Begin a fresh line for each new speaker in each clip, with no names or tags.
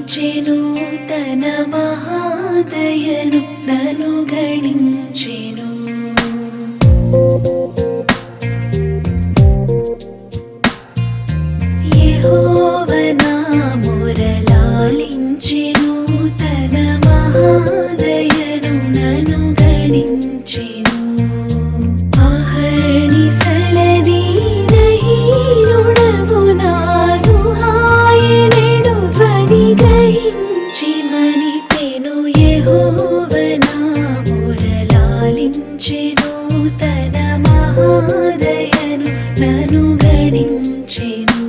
లాలించెను తన మహాదయను నను గణించెను. యెహోవ నా మొర లాలించెను తన మహాదయను నను గణించెను. అహర్నిశల దీనహీనుడగు నాను ఆయనెడు ధ్వని గ్రహించి మనిపెను. యెహోవ నా మొర లాలించెను తన మహాదయను నను గణించెను.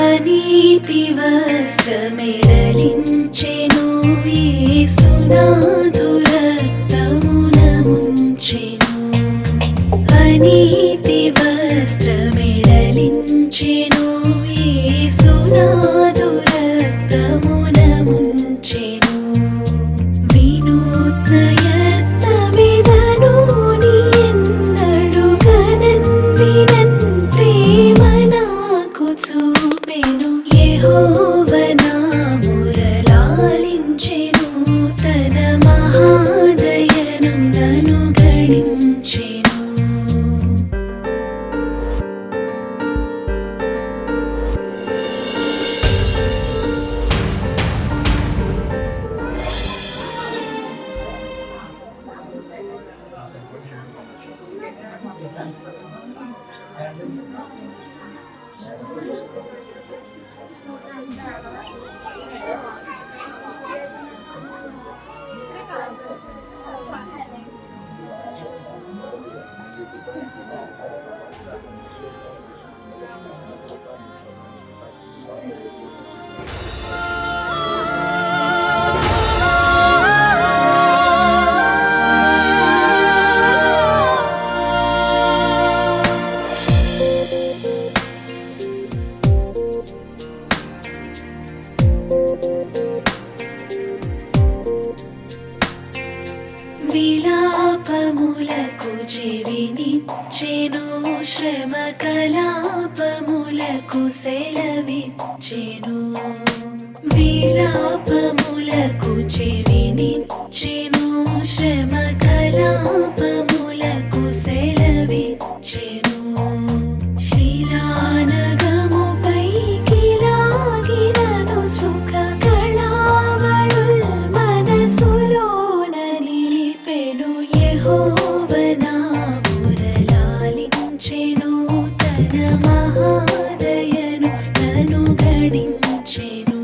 అనీతి వస్త్రమెడలించెను యేసునాథు రక్తమున ముంచెను. అనీతి వస్త్రమెడలించెను యేసునాథు రక్తమున ముంచెను. వినూత్న యత్నమిదను నీ ఎన్నడు గనన్ వినన్ ప్రేమ నాకు చూపెను. యెహోవ నా మొర లాలించెను తన మహాదయను నను గణించెను. విలాపములకు చెవినిచ్చెను శ్రమ కలాపములకు సెలవిచ్చెను. విలాపములకు చెవినిచ్చెను శ్రమ కలాపములకు సెలవిచ్చెను. శిలానగముపైకి లాగినను సుఖ కళావళుల్ మనసులోన నిలిపెను. యెహోవ నా మొర లాలించెను తన మహాదయను నను గణించెను.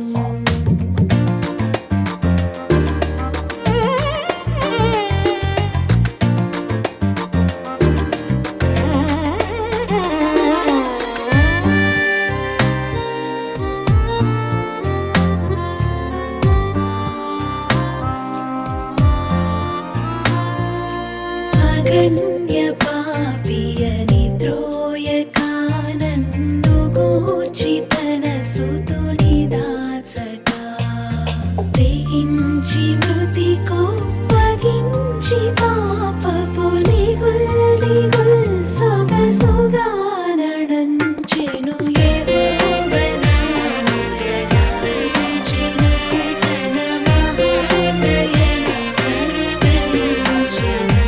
అగణ్య పాపియని త్రోయక నన్ను గూర్చి తన సుతుని దాచక తెగించి మృతి కోప్పగించి పాపపు నిగుల్ దిగుల్ సొగసుగా నడంచెను. యెహోవ నా మొర లాలించెను తన మహాదయను నను గణించెను.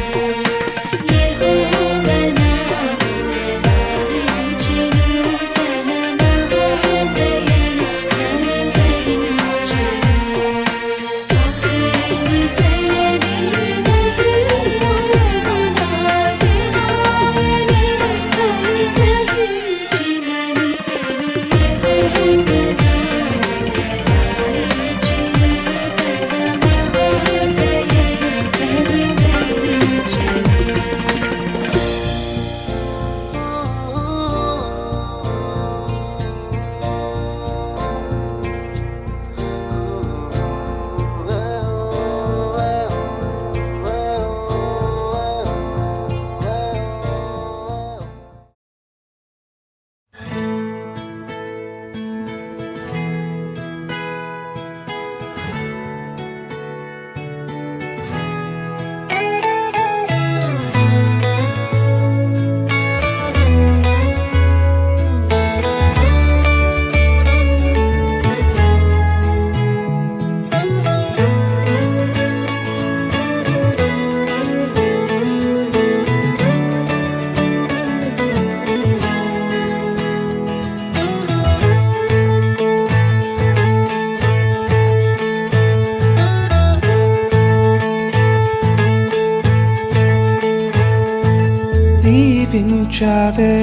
దీవించావే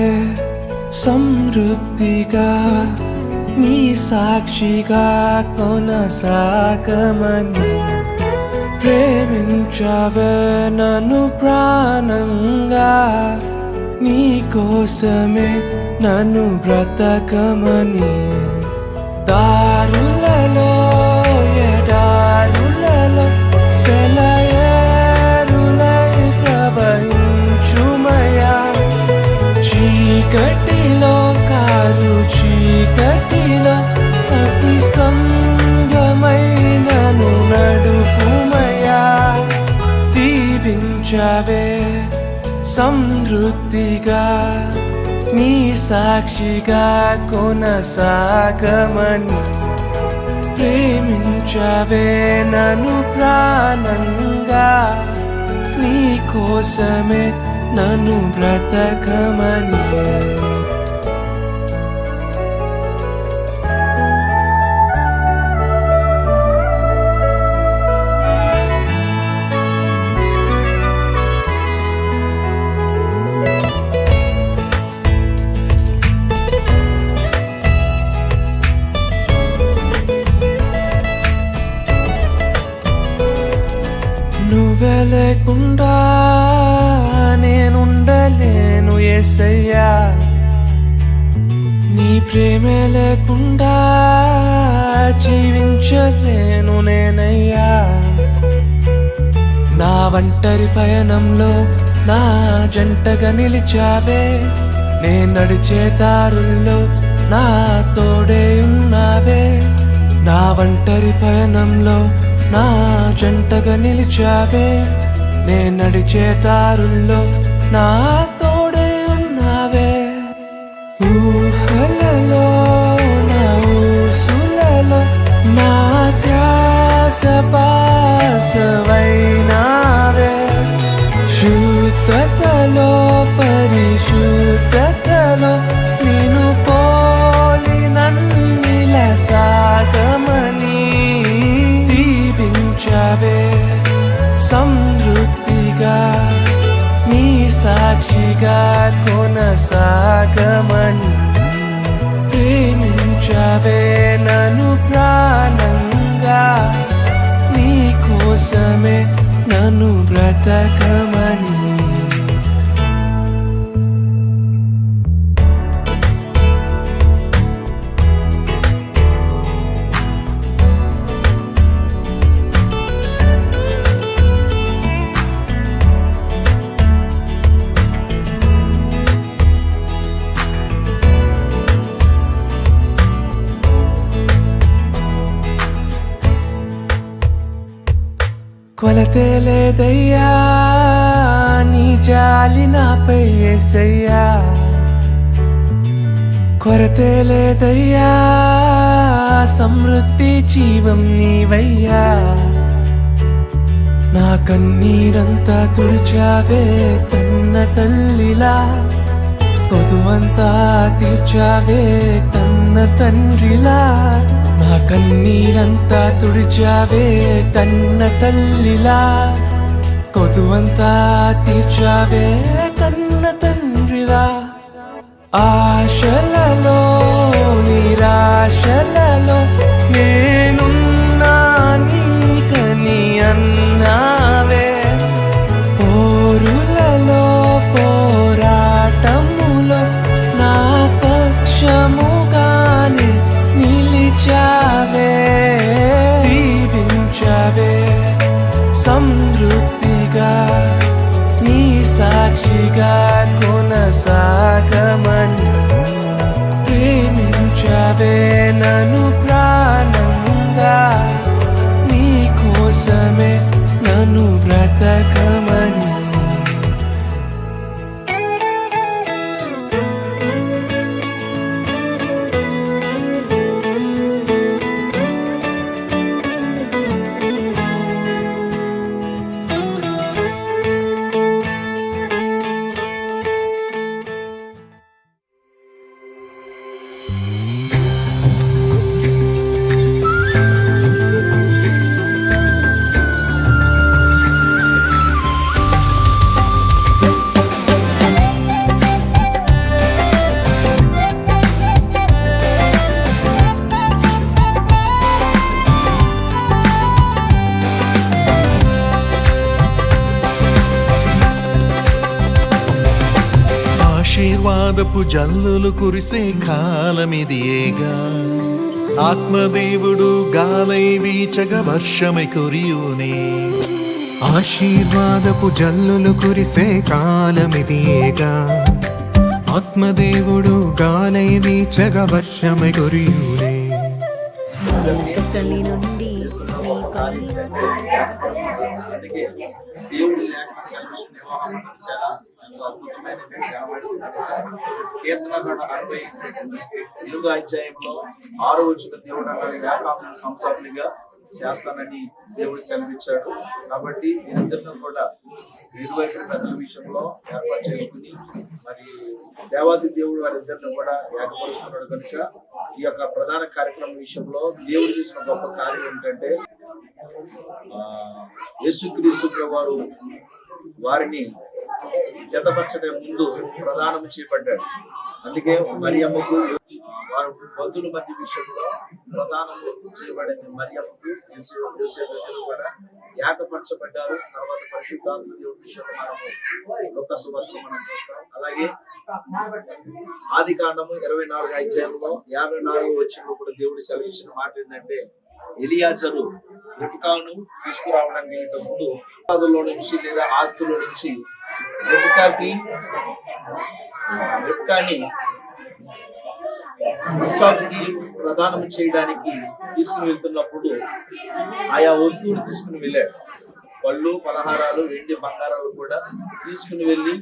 సమృద్ధిగా నీ సాక్షిగా కొనసాగమని ప్రేమించావే నన్ను ప్రాణంగా నీ కోసమే నన్ను బ్రతకమని దారులలో ఎడారులలో సెలయేరులై ప్రవహించుమయా చీకటిలో కారు చీకటిలో అతి స్తంభమైనను నడుపుమయా దీవించావే సమృద్ధిగా నీ సాక్షిగా కొనసాగమని ప్రేమించావే నన్ను ప్రాణంగా నీ కోసమే నన్ను బ్రతకమని నువ్వే లేకుండా నేనుండలేను యేసయ్యా నీ ప్రేమే లేకుండా జీవించలేను నేనయ్యా నా ఒంటరి పయనంలో నా జంటగా నిలిచావే నే నడిచే దారుల్లో నా తోడే ఉన్నావే నా ఒంటరి పయనంలో నా జంటగా నిలిచావే నే నడిచే దారుల్లో నా తోడే ఉన్నావే ఊహలలో నా ఊసులలో నా ధ్యాస పాసవైనావే శుద్ధతలో పరిశుద్ధతలో నేను పోలి నన్నిల సాగమని దీవించావే సమృద్ధిగా నీ సాక్షిగా కొనసాగమని ప్రేమించావే నన్ను ప్రాణంగా నీ కోసమే నన్ను బ్రతకమని కొలతే లేదయ్యా నీ జాలి నాపై యేసయ్యా కొరతే లేదయ్యా సమృద్ధి జీవం నీవయ్యా నా కన్నీరంతా తుడిచావే కన్న తల్లిలా పొదువంతా తీర్చావే కన్న తండ్రిలా నా కన్నీరంతా తుడిచావే కన్న తల్లిలా కొదువంతా తీర్చావే కన్న తండ్రిలా ఆశలలో నిరాశలలో నేనున్నా నీకని అన్నావే పోరులలో పోరాటములో నా పక్షముగానే నిలిచావే దీవించావే సమృద్ధిగా నీ సాక్షిగా కొనసాగమని ప్రేమించావే నన్ను ప్రాణంగా నీ కోసమే నన్ను బ్రతకమని
ఆశీర్వాదపు జల్లులు కురిసే కాలమిదియేగా ఆత్మదేవుడు గాలై వీచగ వర్షమై కురియునే
ఆశీర్వాదపు జల్లులు కురిసే కాలమిదియేగా ఆత్మదేవుడు గాలై వీచగ వర్షమై కురియునే
తల్లి నుండి నీ
అందుకే దేవుడి లేఖనం సెలవిస్తున్న వివాహం అన్నది చాలా ఎంతో అద్భుతమైనది. కీర్తన 40 అధ్యాయంలో 6వ వచనం దేవుడు అన్నది యాకోబును సంసారులుగా చేస్తానని దేవుడు సెలవిచ్చాడు. కాబట్టి వీరిద్దరిని కూడా ఇరువైపు పెద్దల విషయంలో ఏర్పాటు చేసుకుని మరి దేవాది దేవుడు వారిద్దరిని కూడా ఏకపరుస్తున్నాడు కనుక ఈ యొక్క ప్రధాన కార్యక్రమం విషయంలో దేవుడు చేసిన గొప్ప కార్యం ఏంటంటే యేసుక్రీస్తు వారు వారిని జతపరచడం ముందు ప్రదానం చేయబడ్డాడు. అందుకే మరియమ్మకు వారు బంధువుల మధ్య విషయంలో ప్రదానం చేయబడింది. మరియమ్మకు యోసేపు కూడా ఏకపరచబడ్డారు. తర్వాత పరిశుద్ధాత్మ దేవుడి విషయంలో మనము లోక సువార్తలో మనం చూస్తాం. అలాగే ఆది కాండము 24వ అధ్యాయంలో 54వ వచనంలో కూడా దేవుడు సెలవిచ్చిన మాట ఏంటంటే ఎలియాజరు రెబెకాను తీసుకురావడానికి వెళ్ళేటప్పుడు ఆస్తుల్లో నుంచి లేదా ఆస్తుల నుంచి రెబెకాని ఇస్సాకుకి ప్రదానం చేయడానికి తీసుకుని వెళ్తున్నప్పుడు ఆయా వస్తువులు తీసుకుని వెళ్ళాడు. పళ్ళు పలహారాలు వెండి బంగారాలు కూడా తీసుకుని వెళ్ళి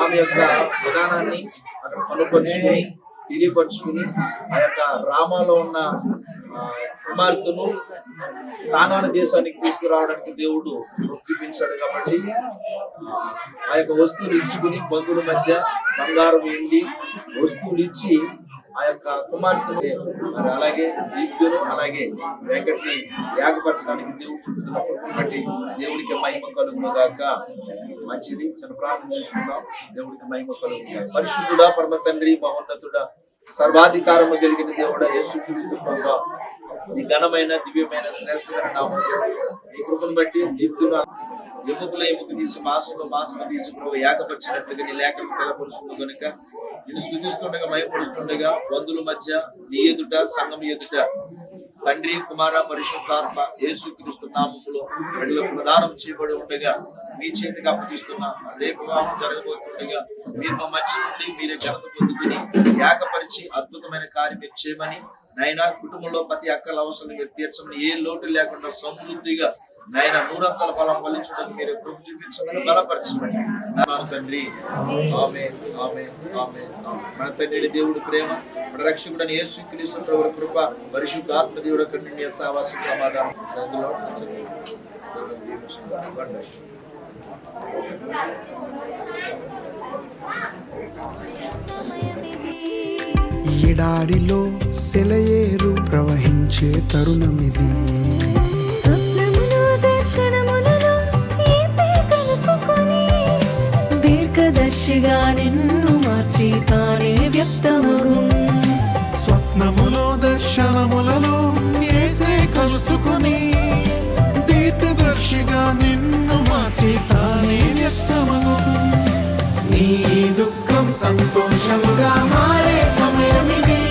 ఆమె యొక్క విధానాన్ని అక్కడ కనుపరుచుకుని తెలియపరుచుకుని ఆ యొక్క రామాలో ఉన్న కుమార్తెను కానాను దేశానికి తీసుకురావడానికి దేవుడు చూపించాడు. కాబట్టి ఆ యొక్క వస్తువులు ఇచ్చుకుని బంధువుల మధ్య బంగారం వెండి వస్తువులు ఇచ్చి ఆ యొక్క కుమార్తెను మరి అలాగే దీప్తును అలాగే వెంకట్ని ఏకపరచడానికి దేవుడు చూపుతున్నప్పుడు బట్టి దేవుడికి మహిమ కలుగును గాక. మంచిది, చిన్న ప్రార్థన చేసుకుందాం. దేవుడికి మహిమ కలుగును గాక. పరిశుద్ధుడా, పరమ తండ్రి, మహోన్నతుడా, సర్వాధికారము కలిగిన దేవుడా యేసుక్రీస్తు ప్రభువా, నీ ఘనమైన దివ్యమైన శ్రేష్టమైన నామములో నీ కృపను బట్టి దీప్తున ఎముక తీసి మాంసము తీసి ప్రభు ఏకపరిచినట్లుగా నీ లేఖను తెలపరుస్తుంది కనుక నేను స్తుతిస్తుండగా మహిమపరుస్తుండగా బంధువుల మధ్య నీ ఎదుట సంఘం ఎదుట తండ్రి కుమార పరిశుద్ధాత్మ యేసుక్రీస్తు నామములో బిడ్డలకు ప్రదానం చేయబడి ఉండగా మీ చేతికి అప్పగిస్తున్నా. రేపు వివాహం జరగబోతుండగా మీరు మా మధ్య నుండి మీరే ఘనత పొందుకుని ఏకపరిచి అద్భుతమైన కార్యం మీరు చేయమని నాయన కుటుంబంలో ప్రతి అక్కల అవసరం మీరు తీర్చమని ఏ లోటు లేకుండా సమృద్ధిగా నాయన 100 ఫలం ఫలించడానికి మీరు కృప చూపించమని బలపరచమని నాను తండ్రి. ఆమేన్, ఆమేన్, ఆమేన్. మన తండ్రి దేవుడు ప్రేమ, మన రక్షకుడైన యేసుక్రీస్తు ప్రభువు కృప, పరిశుద్ధాత్మ దేవుడు కన్య సహవాసం సమాధానం ప్రజలో
ఎడారిలో సెలయేరు ప్రవహించే తరుణమిది.
దీర్ఘదర్శిగా నిన్ను మార్చి తానే వ్యక్తమగు
స్వప్నములో దర్శనములలో యేసే కలుసుకుని దీర్ఘదర్శిగా నిన్ను మార్చి తానే వ్యక్తమగు.
నీ దుఃఖం సంతోషముగా మారే సమయమిది.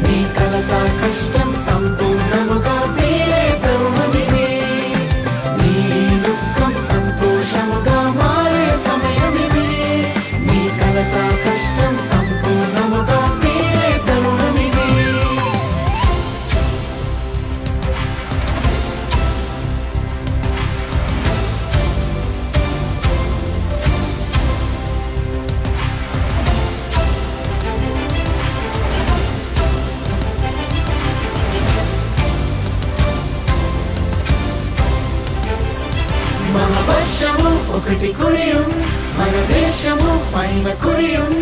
నీ కలత కష్టం సంపూర్ణముగా తీరే తరుణమిది. నీ దుఃఖం సంతోషముగా మారే సమయమిది. నీ కలత కష్టం సంపూర్ణముగా తీరే తరుణమిది. మన వర్షము ఒకటి కురియుం, మన దేశము పైన కురియుం.